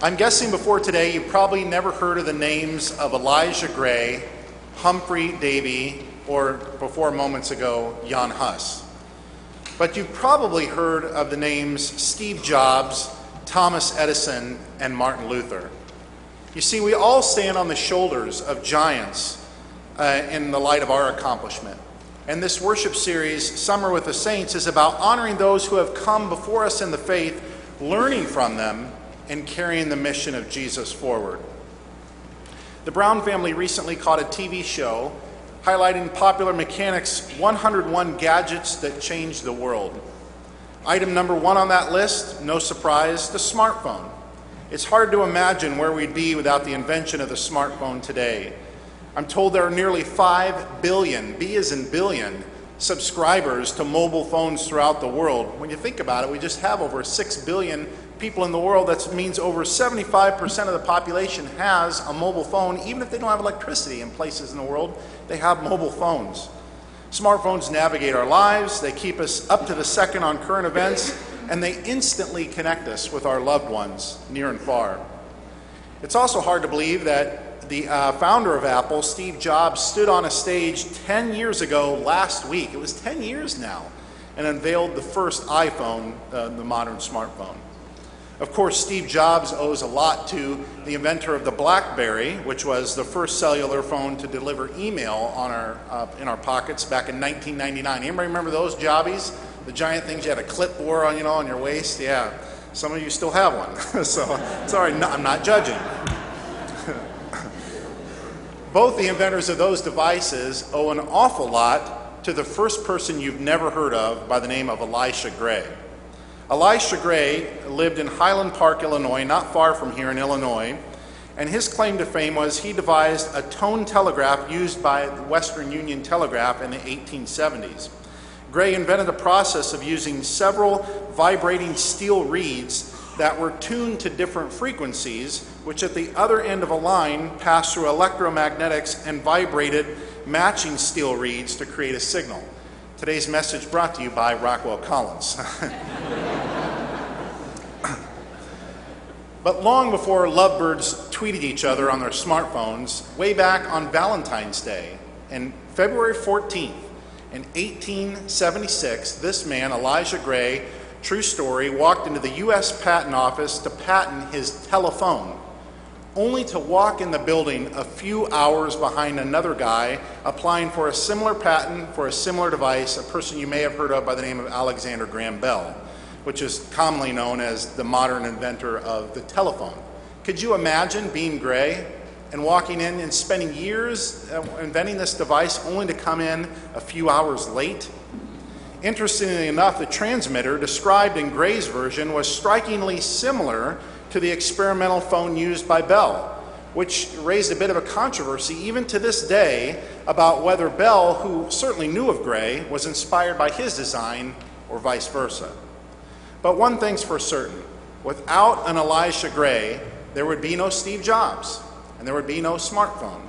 I'm guessing before today you probably never heard of the names of Elijah Gray, Humphrey Davy, or before moments ago, Jan Hus. But you've probably heard of the names Steve Jobs, Thomas Edison, and Martin Luther. You see, we all stand on the shoulders of giants in the light of our accomplishment. And this worship series, Summer with the Saints, is about honoring those who have come before us in the faith, learning from them, and carrying the mission of Jesus forward. The Brown family recently caught a TV show highlighting popular mechanics' 101 gadgets that changed the world. Item number one on that list, no surprise, the smartphone. It's hard to imagine where we'd be without the invention of the smartphone today. I'm told there are nearly 5 billion, B as in billion, subscribers to mobile phones throughout the world. When you think about it, we just have over 6 billion people in the world. That means over 75% of the population has a mobile phone. Even if they don't have electricity in places in the world, they have mobile phones. Smartphones navigate our lives, they keep us up to the second on current events, and they instantly connect us with our loved ones, near and far. It's also hard to believe that the founder of Apple, Steve Jobs, stood on a stage 10 years ago last week. It was 10 years now, and unveiled the first iPhone, the modern smartphone. Of course, Steve Jobs owes a lot to the inventor of the BlackBerry, which was the first cellular phone to deliver email on in our pockets back in 1999. Anybody remember those jobbies? The giant things you had a clipboard on, on your waist? Yeah, some of you still have one. So, sorry, I'm not judging. Both the inventors of those devices owe an awful lot to the first person you've never heard of by the name of Elisha Gray. Elisha Gray lived in Highland Park, Illinois, not far from here in Illinois, and his claim to fame was he devised a tone telegraph used by the Western Union Telegraph in the 1870s. Gray invented a process of using several vibrating steel reeds that were tuned to different frequencies, which at the other end of a line passed through electromagnetics and vibrated matching steel reeds to create a signal. Today's message brought to you by Rockwell Collins. But long before lovebirds tweeted each other on their smartphones, way back on Valentine's Day, and February 14th, in 1876, this man, Elijah Gray, true story, walked into the U.S. Patent Office to patent his telephone, only to walk in the building a few hours behind another guy applying for a similar patent for a similar device, a person you may have heard of by the name of Alexander Graham Bell, which is commonly known as the modern inventor of the telephone. Could you imagine being Gray and walking in and spending years inventing this device only to come in a few hours late? Interestingly enough, the transmitter described in Gray's version was strikingly similar to the experimental phone used by Bell, which raised a bit of a controversy even to this day about whether Bell, who certainly knew of Gray, was inspired by his design or vice versa. But one thing's for certain, without an Elisha Gray, there would be no Steve Jobs, and there would be no smartphone.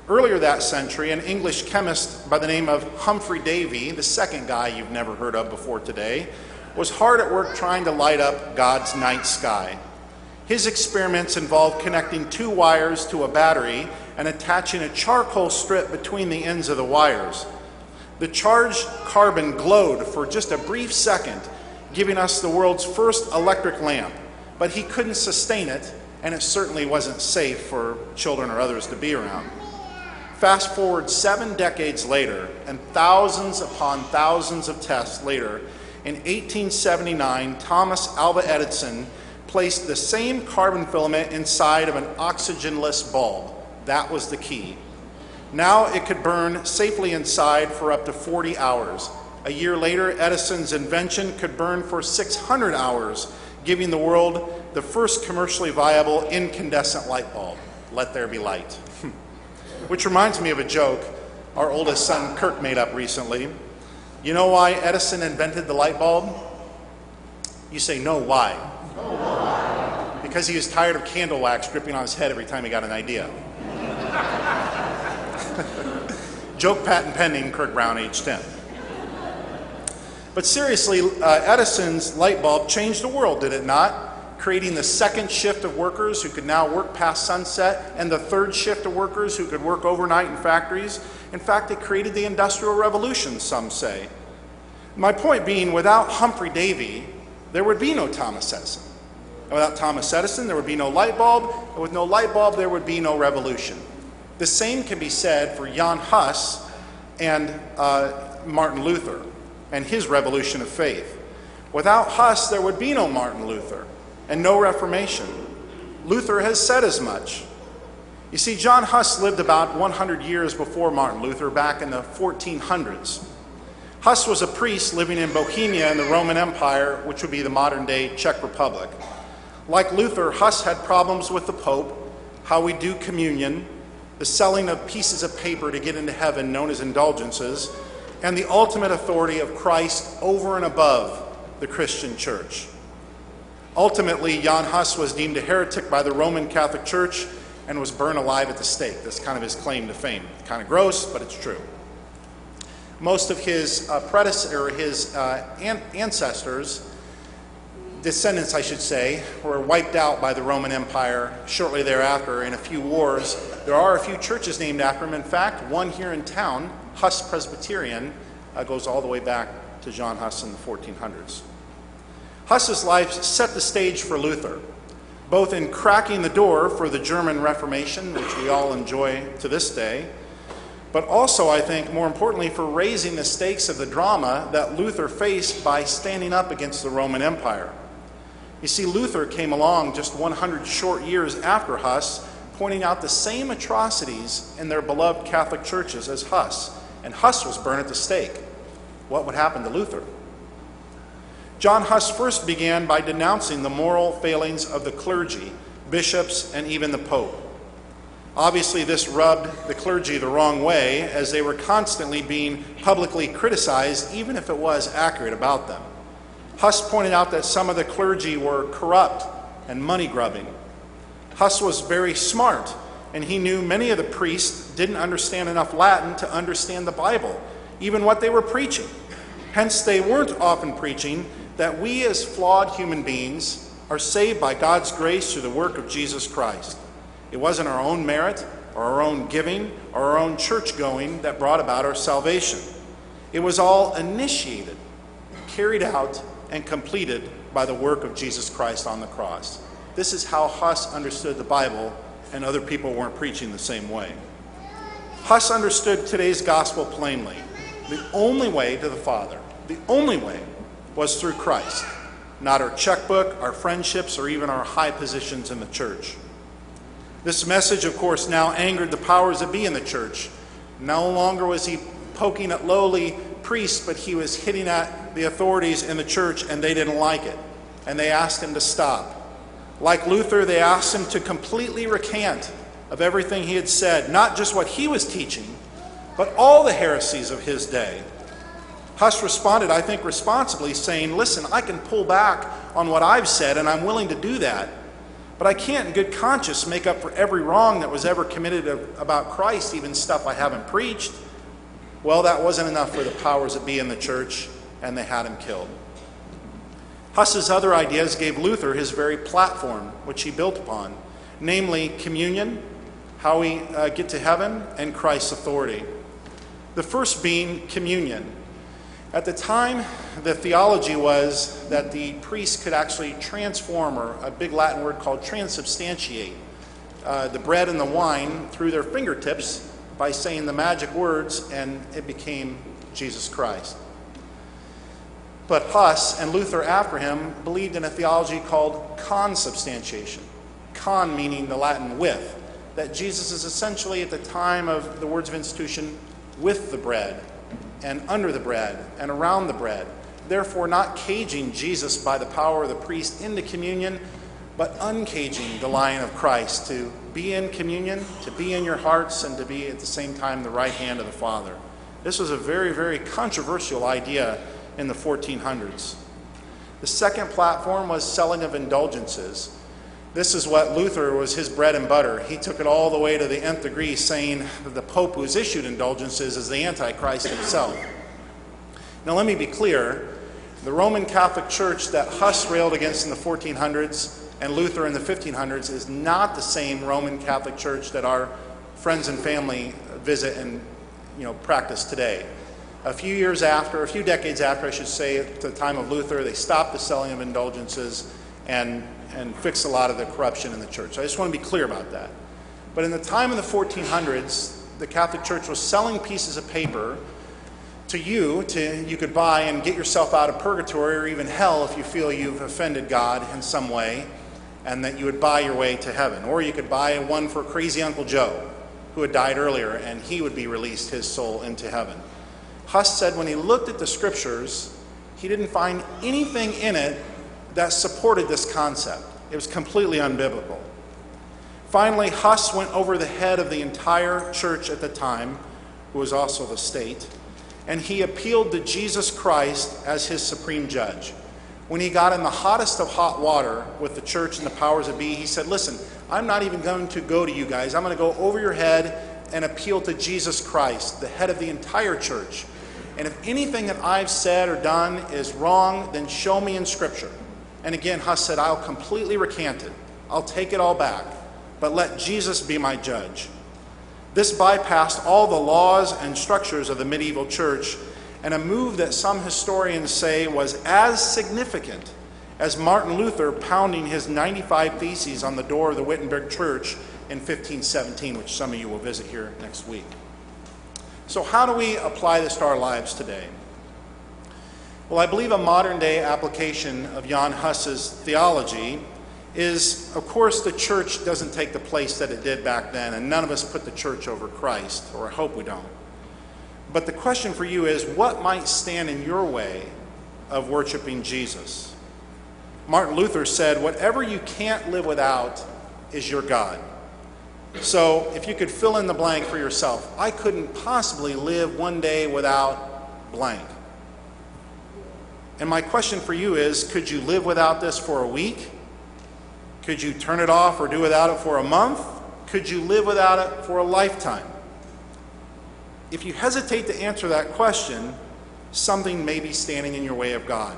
Earlier that century, an English chemist by the name of Humphrey Davy, the second guy you've never heard of before today, was hard at work trying to light up God's night sky. His experiments involved connecting two wires to a battery and attaching a charcoal strip between the ends of the wires. The charged carbon glowed for just a brief second, giving us the world's first electric lamp, but he couldn't sustain it, and it certainly wasn't safe for children or others to be around. Fast forward 7 decades later, and thousands upon thousands of tests later, in 1879, Thomas Alva Edison placed the same carbon filament inside of an oxygenless bulb. That was the key. Now it could burn safely inside for up to 40 hours. A year later, Edison's invention could burn for 600 hours, giving the world the first commercially viable incandescent light bulb. Let there be light. Which reminds me of a joke our oldest son Kirk made up recently. You know why Edison invented the light bulb? You say, no, why? Oh, why? Because he was tired of candle wax dripping on his head every time he got an idea. Joke patent pending, Kirk Brown, age 10. But seriously, Edison's light bulb changed the world, did it not? creating the second shift of workers who could now work past sunset, and the third shift of workers who could work overnight in factories. In fact, it created the Industrial Revolution, some say. My point being, without Humphrey Davy, there would be no Thomas Edison. And without Thomas Edison, there would be no light bulb. And with no light bulb, there would be no revolution. The same can be said for Jan Hus and Martin Luther and his revolution of faith. Without Hus, there would be no Martin Luther and no Reformation. Luther has said as much. You see, John Huss lived about 100 years before Martin Luther, back in the 1400s. Huss was a priest living in Bohemia in the Roman Empire, which would be the modern-day Czech Republic. Like Luther, Huss had problems with the Pope, how we do communion, the selling of pieces of paper to get into heaven known as indulgences, and the ultimate authority of Christ over and above the Christian church. Ultimately, Jan Hus was deemed a heretic by the Roman Catholic Church and was burned alive at the stake. That's kind of his claim to fame. Kind of gross, but it's true. Most of his ancestors, descendants I should say, were wiped out by the Roman Empire shortly thereafter in a few wars. There are a few churches named after him. In fact, one here in town, Huss Presbyterian, goes all the way back to John Huss in the 1400s. Huss's life set the stage for Luther, both in cracking the door for the German Reformation, which we all enjoy to this day, but also, I think, more importantly, for raising the stakes of the drama that Luther faced by standing up against the Roman Empire. You see, Luther came along just 100 short years after Huss, pointing out the same atrocities in their beloved Catholic churches as Huss, and Huss was burned at the stake. What would happen to Luther? John Huss first began by denouncing the moral failings of the clergy, bishops, and even the Pope. Obviously, this rubbed the clergy the wrong way, as they were constantly being publicly criticized, even if it was accurate about them. Huss pointed out that some of the clergy were corrupt and money-grubbing. Huss was very smart, and he knew many of the priests didn't understand enough Latin to understand the Bible, even what they were preaching. Hence, they weren't often preaching that we as flawed human beings are saved by God's grace through the work of Jesus Christ. It wasn't our own merit or our own giving or our own church going that brought about our salvation. It was all initiated, carried out, and completed by the work of Jesus Christ on the cross. This is how Huss understood the Bible, and other people weren't preaching the same way. Huss understood today's gospel plainly. The only way to the Father, the only way, was through Christ, not our checkbook, our friendships, or even our high positions in the church. This message, of course, now angered the powers that be in the church. No longer was he poking at lowly priests, but he was hitting at the authorities in the church, and they didn't like it. And they asked him to stop. Like Luther, they asked him to completely recant of everything he had said, not just what he was teaching, but all the heresies of his day. Huss responded, I think responsibly, saying, listen, I can pull back on what I've said, and I'm willing to do that. But I can't in good conscience make up for every wrong that was ever committed about Christ, even stuff I haven't preached. Well, that wasn't enough for the powers that be in the church, and they had him killed. Huss's other ideas gave Luther his very platform, which he built upon, namely communion, how we get to heaven, and Christ's authority. The first being communion. At the time, the theology was that the priest could actually transform, or a big Latin word called transubstantiate, the bread and the wine through their fingertips by saying the magic words, and it became Jesus Christ. But Huss and Luther after him believed in a theology called consubstantiation. Con meaning the Latin with, that Jesus is essentially at the time of the words of institution with the bread, and under the bread, and around the bread. Therefore, not caging Jesus by the power of the priest into communion, but uncaging the Lion of Christ to be in communion, to be in your hearts, and to be at the same time the right hand of the Father. This was a very, very controversial idea in the 1400s. The second platform was selling of indulgences. This is what Luther was his bread and butter. He took it all the way to the nth degree, saying that the Pope who's issued indulgences is the Antichrist himself. Now let me be clear, the Roman Catholic Church that Huss railed against in the 1400s and Luther in the 1500s is not the same Roman Catholic Church that our friends and family visit and practice today. A few decades after, I should say, at the time of Luther, they stopped the selling of indulgences and fixed a lot of the corruption in the church. I just want to be clear about that. But in the time of the 1400s, the Catholic Church was selling pieces of paper to you could buy and get yourself out of purgatory or even hell if you feel you've offended God in some way, and that you would buy your way to heaven. Or you could buy one for crazy Uncle Joe, who had died earlier, and he would be released, his soul, into heaven. Huss said when he looked at the scriptures, he didn't find anything in it that supported this concept. It was completely unbiblical. Finally, Huss went over the head of the entire church at the time, who was also the state, and he appealed to Jesus Christ as his supreme judge. When he got in the hottest of hot water with the church and the powers that be, he said, listen, I'm not even going to go to you guys. I'm going to go over your head and appeal to Jesus Christ, the head of the entire church. And if anything that I've said or done is wrong, then show me in Scripture. And again, Huss said, I'll completely recant it. I'll take it all back. But let Jesus be my judge. This bypassed all the laws and structures of the medieval church, and a move that some historians say was as significant as Martin Luther pounding his 95 Theses on the door of the Wittenberg Church in 1517, which some of you will visit here next week. So how do we apply this to our lives today? Well, I believe a modern-day application of Jan Hus's theology is, of course, the church doesn't take the place that it did back then, and none of us put the church over Christ, or I hope we don't. But the question for you is, what might stand in your way of worshiping Jesus? Martin Luther said, whatever you can't live without is your God. So if you could fill in the blank for yourself, I couldn't possibly live one day without blank. And my question for you is, could you live without this for a week? Could you turn it off or do without it for a month? Could you live without it for a lifetime? If you hesitate to answer that question, something may be standing in your way of God.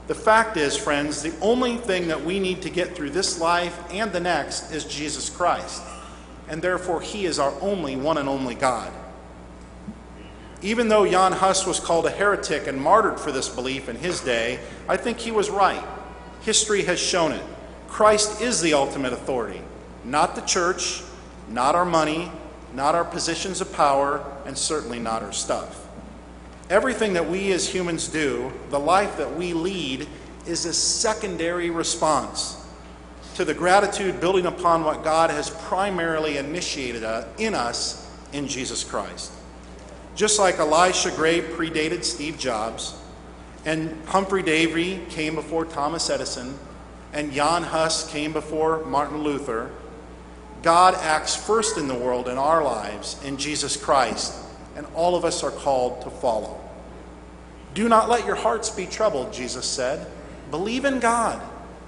The fact is, friends, the only thing that we need to get through this life and the next is Jesus Christ. And therefore, he is our only one and only God. Even though Jan Hus was called a heretic and martyred for this belief in his day, I think he was right. History has shown it. Christ is the ultimate authority, not the church, not our money, not our positions of power, and certainly not our stuff. Everything that we as humans do, the life that we lead, is a secondary response to the gratitude building upon what God has primarily initiated in us in Jesus Christ. Just like Elisha Gray predated Steve Jobs, and Humphrey Davy came before Thomas Edison, and Jan Hus came before Martin Luther, God acts first in the world in our lives in Jesus Christ, and all of us are called to follow. Do not let your hearts be troubled, Jesus said. Believe in God,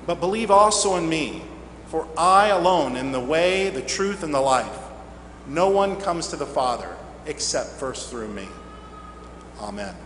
but believe also in me, for I alone am the way, the truth, and the life. No one comes to the Father except first through me. Amen.